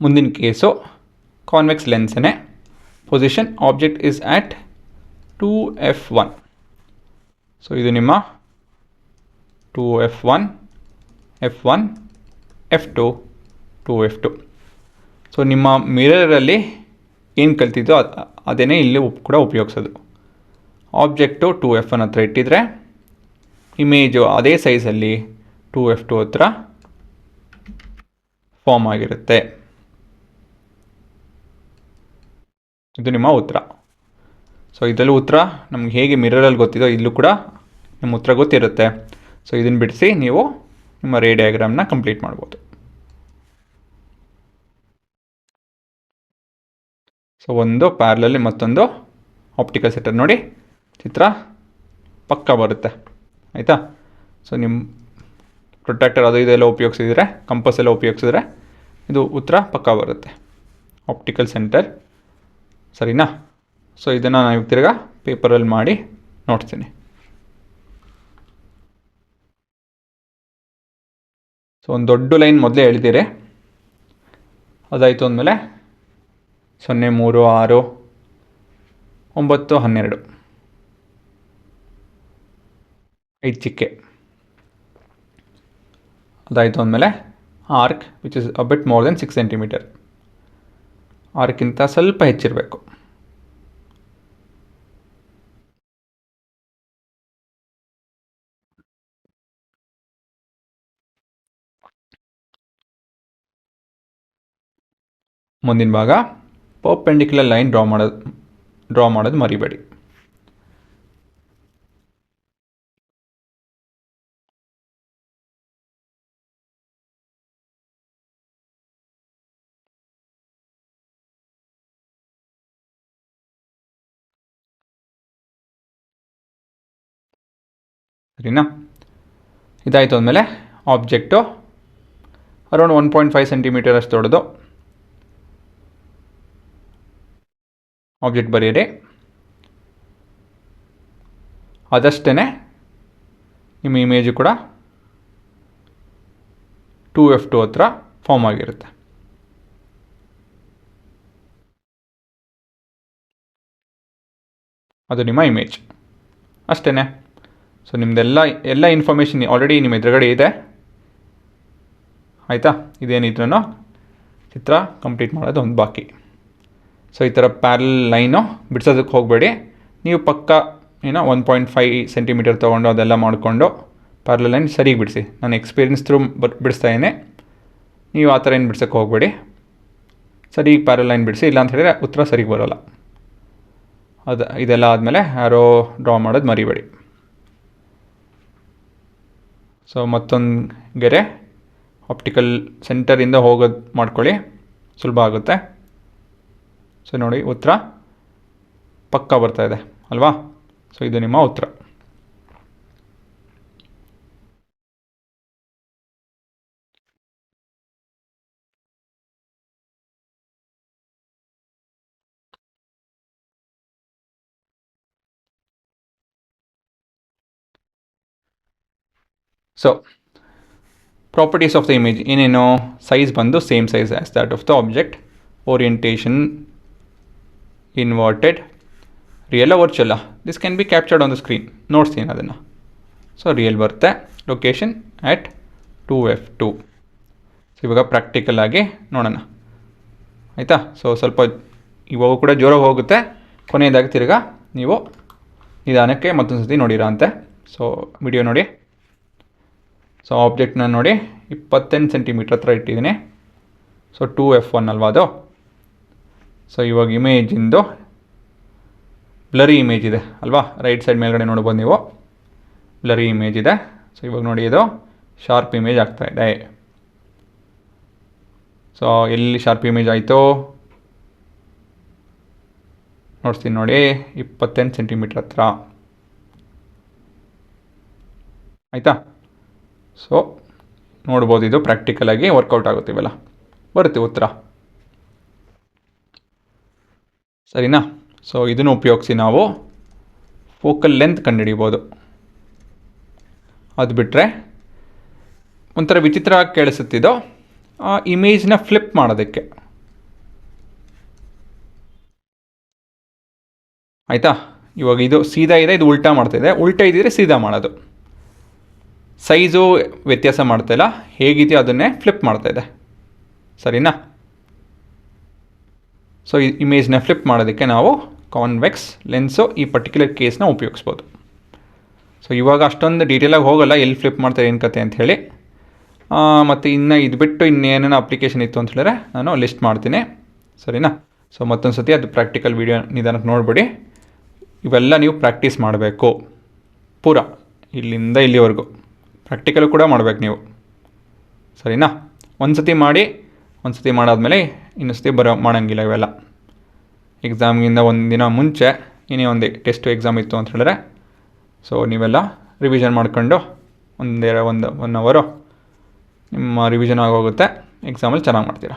ಮುಂದಿನ case convex ಲೆನ್ಸೇ. Position object is at 2f1. So ಇದು ನಿಮ್ಮ 2f1, f1, f2, 2f2. So ನಿಮ್ಮ ಮಿರರಲ್ಲಿ ಏನು ಕಲ್ತಿದ್ದೋ ಅದೇ ಇಲ್ಲಿ ಕೂಡ ಉಪಯೋಗಿಸೋದು. ಆಬ್ಜೆಕ್ಟು 2f1 ಹತ್ರ ಇಟ್ಟಿದ್ರೆ ಇಮೇಜು ಅದೇ ಸೈಜಲ್ಲಿ 2f2 ಹತ್ರ ಫಾರ್ಮ್ ಆಗಿರುತ್ತೆ. ಇದು ನಿಮ್ಮ ಉತ್ತರ. ಸೊ ಇದರಲ್ಲೂ ಉತ್ತರ ನಮ್ಗೆ ಹೇಗೆ ಮಿರರಲ್ಲಿ ಗೊತ್ತಿದೋ ಇಲ್ಲೂ ಕೂಡ ನಿಮ್ಮ ಉತ್ತರ ಗೊತ್ತಿರುತ್ತೆ. ಸೊ ಇದನ್ನು ಬಿಡಿಸಿ ನೀವು ನಿಮ್ಮ ರೇ ಡಯಾಗ್ರಾಮ್ನ ಕಂಪ್ಲೀಟ್ ಮಾಡ್ಬೋದು. ಸೊ ಒಂದು ಪ್ಯಾರಲಲ್ಲಿ ಮತ್ತೊಂದು ಆಪ್ಟಿಕಲ್ ಸೆಟರ್ ನೋಡಿ, ಚಿತ್ರ ಪಕ್ಕ ಬರುತ್ತೆ ಆಯಿತಾ. ಸೊ ನಿಮ್ಮ ಪ್ರೊಟ್ರಾಕ್ಟರ್ ಅದು ಇದೆಲ್ಲ ಉಪಯೋಗಿಸಿದ್ರೆ, ಕಂಪಸ್ ಎಲ್ಲ ಉಪಯೋಗಿಸಿದ್ರೆ ಇದು ಉತ್ತರ ಪಕ್ಕ ಬರುತ್ತೆ. ಆಪ್ಟಿಕಲ್ ಸೆಂಟರ್ ಸರಿನಾ. ಸೊ ಇದನ್ನು ನಾನು ತಿರ್ಗಾ ಪೇಪರಲ್ಲಿ ಮಾಡಿ ನೋಡ್ತೀನಿ. ಸೊ ಒಂದು ದೊಡ್ಡ ಲೈನ್ ಮೊದಲೇ ಎಳೆದಿರಿ, ಅದಾಯಿತು ಅಂದಮೇಲೆ 0, 3, 6, 9, 12 5 ಚಿಕ್ಕೆ. ಅದಾಯಿತು ಅಂದಮೇಲೆ arc which is a bit more than 6 centimetre. ಆರ್ಕ್ಕಿಂತ ಸ್ವಲ್ಪ ಹೆಚ್ಚಿರಬೇಕು. ಮುಂದಿನ ಭಾಗ ಪರ್ಪೆಂಡಿಕ್ಯುಲರ್ ಲೈನ್ ಡ್ರಾ ಮಾಡೋದು ಮರಿಬೇಡಿ. ಸರಿನಾ. ಇದಾಯಿತು ಅಂದಮೇಲೆ ಆಬ್ಜೆಕ್ಟು ಅರೌಂಡ್ 1.5 ಸೆಂಟಿಮೀಟರ್ ಅಷ್ಟು ದೊಡ್ಡದು ಆಬ್ಜೆಕ್ಟ್ ಬರೆಯಿರಿ. ಅದಷ್ಟೇ ನಿಮ್ಮ ಇಮೇಜು ಕೂಡ 2f2 ಹತ್ರ ಫಾರ್ಮ್ ಆಗಿರುತ್ತೆ. ಅದು ನಿಮ್ಮ ಇಮೇಜ್ ಅಷ್ಟೇ. ಸೊ ನಿಮ್ಮದೆಲ್ಲ ಇನ್ಫಾರ್ಮೇಷನ್ ಆಲ್ರೆಡಿ ನಿಮ್ಮ ಎದುರುಗಡೆ ಇದೆ ಆಯಿತಾ. ಇದೇನಿದ್ರೂ ಚಿತ್ರ ಕಂಪ್ಲೀಟ್ ಮಾಡೋದು ಒಂದು ಬಾಕಿ. ಸೊ ಈ ಥರ ಪ್ಯಾರಲ್ ಲೈನು ಬಿಡಿಸೋದಕ್ಕೆ ಹೋಗಬೇಡಿ. ನೀವು ಪಕ್ಕ 1.5 ಸೆಂಟಿಮೀಟರ್ ತೊಗೊಂಡು ಅದೆಲ್ಲ ಮಾಡಿಕೊಂಡು ಪ್ಯಾರಲ್ ಲೈನ್ ಸರಿಗೆ ಬಿಡಿಸಿ. ನಾನು ಎಕ್ಸ್ಪೀರಿಯನ್ಸ್ ಥ್ರೂ ಬಿಡಿಸ್ತಾ ಇದ್ದೀನಿ. ನೀವು ಆ ಥರ ಏನು ಬಿಡ್ಸೋಕ್ಕೆ ಹೋಗಬೇಡಿ. ಸರಿಗೆ ಪ್ಯಾರಲ್ ಲೈನ್ ಬಿಡಿಸಿ, ಇಲ್ಲ ಅಂತ ಹೇಳಿದ್ರೆ ಉತ್ತರ ಸರಿಗೆ ಬರೋಲ್ಲ. ಇದೆಲ್ಲ ಆದಮೇಲೆ ಆ್ಯರೋ ಡ್ರಾ ಮಾಡೋದು ಮರಿಬೇಡಿ. ಸೊ ಮತ್ತೊಂದು ಗೆರೆ ಆಪ್ಟಿಕಲ್ ಸೆಂಟರಿಂದ ಹೋಗೋದು ಮಾಡ್ಕೊಳ್ಳಿ, ಸುಲಭ ಆಗುತ್ತೆ. ಸೊ ನೋಡಿ ಉತ್ತರ ಪಕ್ಕ ಬರ್ತಾಯಿದೆ ಅಲ್ವಾ. ಸೊ ಇದು ನಿಮ್ಮ ಉತ್ತರ. So properties of the image ಏನೇನು, ಸೈಜ್ ಬಂದು same size as that of the object, orientation inverted, real ವರ್ಚುವಲ್ಲ, this can be captured on the screen. ನೋಡ್ತೀನಿ ಅದನ್ನು. ಸೊ ರಿಯಲ್ ಬರುತ್ತೆ. Location at 2f2. ಸೊ ಇವಾಗ ಪ್ರಾಕ್ಟಿಕಲ್ ಆಗಿ ನೋಡೋಣ ಆಯಿತಾ. ಸೊ ಸ್ವಲ್ಪ ಇವಾಗ ಕೂಡ ಜೋರಾಗಿ ಹೋಗುತ್ತೆ, ಕೊನೆಯದಾಗಿ ತಿರ್ಗಾ ನೀವು ನಿಧಾನಕ್ಕೆ ಮತ್ತೊಂದು ಸತಿ ನೋಡಿರಾ ಅಂತೆ. ಸೊ ವಿಡಿಯೋ ನೋಡಿ. ಸೊ ಆಬ್ಜೆಕ್ಟ್ನ ನೋಡಿ 28 ಸೆಂಟಿಮೀಟ್ರ್ ಹತ್ರ ಇಟ್ಟಿದ್ದೀನಿ. ಸೊ 2f1 ಅಲ್ವಾ ಅದು. ಸೊ ಇವಾಗ ಇಮೇಜಿಂದು ಬ್ಲರಿ ಇಮೇಜ್ ಇದೆ ಅಲ್ವಾ, ರೈಟ್ ಸೈಡ್ ಮೇಲ್ಗಡೆ ನೋಡ್ಬೋದು ನೀವು, ಬ್ಲರಿ ಇಮೇಜ್ ಇದೆ. ಸೊ ಇವಾಗ ನೋಡಿ ಇದು ಶಾರ್ಪ್ ಇಮೇಜ್ ಆಗ್ತಾಯಿದೆ. ಸೊ ಎಲ್ಲಿ ಶಾರ್ಪ್ ಇಮೇಜ್ ಆಯಿತು ನೋಡ್ತೀನಿ ನೋಡಿ, 28 ಸೆಂಟಿಮೀಟ್ರ್ ಹತ್ರ ಆಯಿತಾ. ಸೊ ನೋಡ್ಬೋದು, ಇದು ಪ್ರಾಕ್ಟಿಕಲಾಗಿ ವರ್ಕೌಟ್ ಆಗುತ್ತೆ, ಇವೆಲ್ಲ ಬರುತ್ತೆ ಉತ್ತರ ಸರಿನಾ. ಸೊ ಇದನ್ನು ಉಪಯೋಗಿಸಿ ನಾವು ಫೋಕಲ್ ಲೆಂತ್ ಕಂಡುಹಿಡಿಬೋದು. ಅದು ಬಿಟ್ಟರೆ ಒಂಥರ ವಿಚಿತ್ರವಾಗಿ ಕೇಳಿಸುತ್ತಿದ್ದೋ ಆ ಇಮೇಜ್ನ ಫ್ಲಿಪ್ ಮಾಡೋದಕ್ಕೆ ಆಯಿತಾ. ಇವಾಗ ಇದು ಸೀದಾ ಇದೆ, ಇದು ಉಲ್ಟಾ ಮಾಡ್ತಾಯಿದೆ. ಉಲ್ಟಾ ಇದ್ದಿದ್ರೆ ಸೀದಾ ಮಾಡೋದು. ಸೈಜು ವ್ಯತ್ಯಾಸ ಮಾಡ್ತಾಯಿಲ್ಲ, ಹೇಗಿದೆಯೋ ಅದನ್ನೇ ಫ್ಲಿಪ್ ಮಾಡ್ತಾಯಿದೆ. ಸರಿನಾ. ಸೊ ಈ ಇಮೇಜ್ನ ಫ್ಲಿಪ್ ಮಾಡೋದಕ್ಕೆ ನಾವು ಕಾನ್ವೆಕ್ಸ್ ಲೆನ್ಸು ಈ ಪರ್ಟಿಕ್ಯುಲರ್ ಕೇಸ್ನ ಉಪಯೋಗಿಸ್ಬೋದು. ಸೊ ಇವಾಗ ಅಷ್ಟೊಂದು ಡೀಟೇಲಾಗಿ ಹೋಗೋಲ್ಲ ಎಲ್ಲಿ ಫ್ಲಿಪ್ ಮಾಡ್ತಾರೆ ಏನು ಕತೆ ಅಂತ ಹೇಳಿ. ಮತ್ತು ಇನ್ನು ಇದು ಬಿಟ್ಟು ಇನ್ನೇನೇನೋ ಅಪ್ಲಿಕೇಶನ್ ಇತ್ತು ಅಂತ ಹೇಳಿದ್ರೆ ನಾನು ಲಿಸ್ಟ್ ಮಾಡ್ತೀನಿ. ಸರಿನಾ. ಸೊ ಮತ್ತೊಂದು ಸತಿ ಅದು ಪ್ರಾಕ್ಟಿಕಲ್ ವೀಡಿಯೋ ನಿಧಾನಕ್ಕೆ ನೋಡಿಬಿಡಿ. ಇವೆಲ್ಲ ನೀವು ಪ್ರಾಕ್ಟೀಸ್ ಮಾಡಬೇಕು ಪೂರ, ಇಲ್ಲಿಂದ ಇಲ್ಲಿವರೆಗೂ ಪ್ರಾಕ್ಟಿಕಲ್ ಕೂಡ ಮಾಡಬೇಕು ನೀವು. ಸರಿನಾ. ಒಂದು ಸತಿ ಮಾಡಿ, ಒಂದು ಸತಿ ಮಾಡಾದಮೇಲೆ ಇನ್ನೊಂದು ಸತಿ ಮಾಡೋಂಗಿಲ್ಲ ಇವೆಲ್ಲ. ಎಕ್ಸಾಮ್ಗಿಂತ ಒಂದು ದಿನ ಮುಂಚೆ ಇನ್ನೇ ಒಂದು ಟೆಸ್ಟು ಎಕ್ಸಾಮ್ ಇತ್ತು ಅಂತ ಹೇಳಿದ್ರೆ ಸೊ ನೀವೆಲ್ಲ ರಿವಿಷನ್ ಮಾಡ್ಕೊಂಡು ಒನ್ ಅವರು ನಿಮ್ಮ ರಿವಿಷನ್ ಆಗೋಗುತ್ತೆ. ಎಕ್ಸಾಮಲ್ಲಿ ಚೆನ್ನಾಗಿ ಮಾಡ್ತೀರಾ.